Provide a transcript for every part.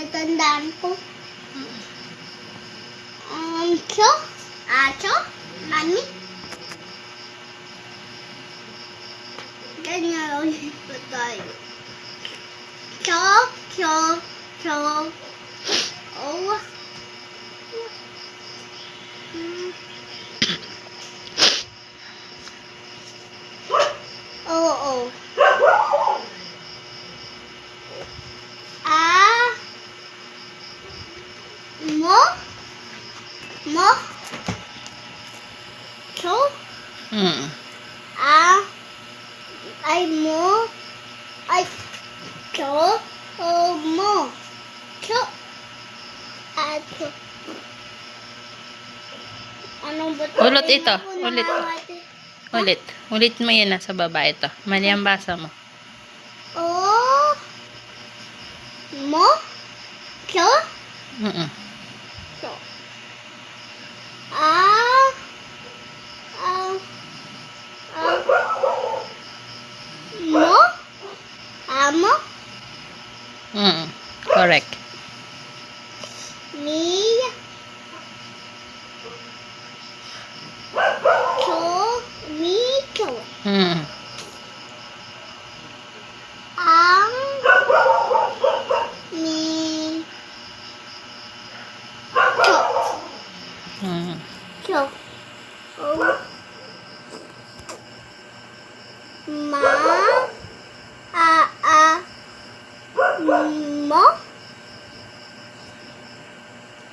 Tatandaan ko. Cho? Acho? Mami? Ganyan ulit pa tayo. Cho? Cho? Cho? Oh. Oo. Mo? Mo? Cho? Ay mo? Ay cho? O mo? Cho? Cho? Anong ba ito? Ulit ito. Ulit. Ulit. Ulit mo yan nasa baba ito. Mali ang basa mo. O? Mo? Cho? Cho? Mo? Amo? Correct. Mi? Cho? Mi? Cho? Ang? Mi? Cho? Cho? Ma? Mo?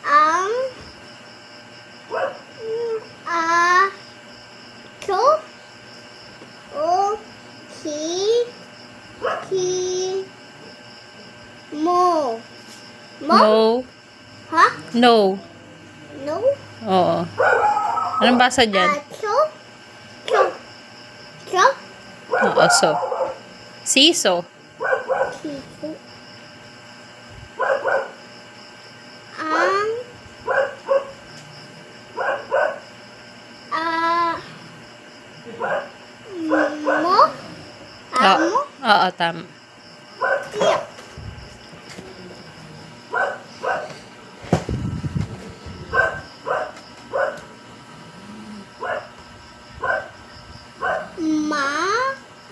Ang? Cho? O? Mo? Mo? No. Ha? No. No? Oo. Anong basa dyan? Cho? Cho? Cho? Oo, so. Siso. Siso. Ang? Mo? Amo? Oo, tama. Yeah.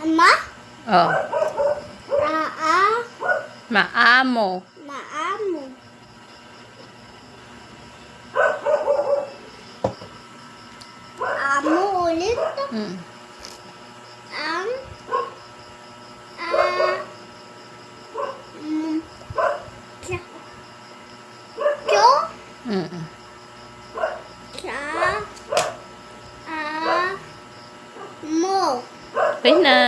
Ma? Oo. Maamo. Maamo. Amo ulit. Ang? Cho? Cha? Mo? Okay na.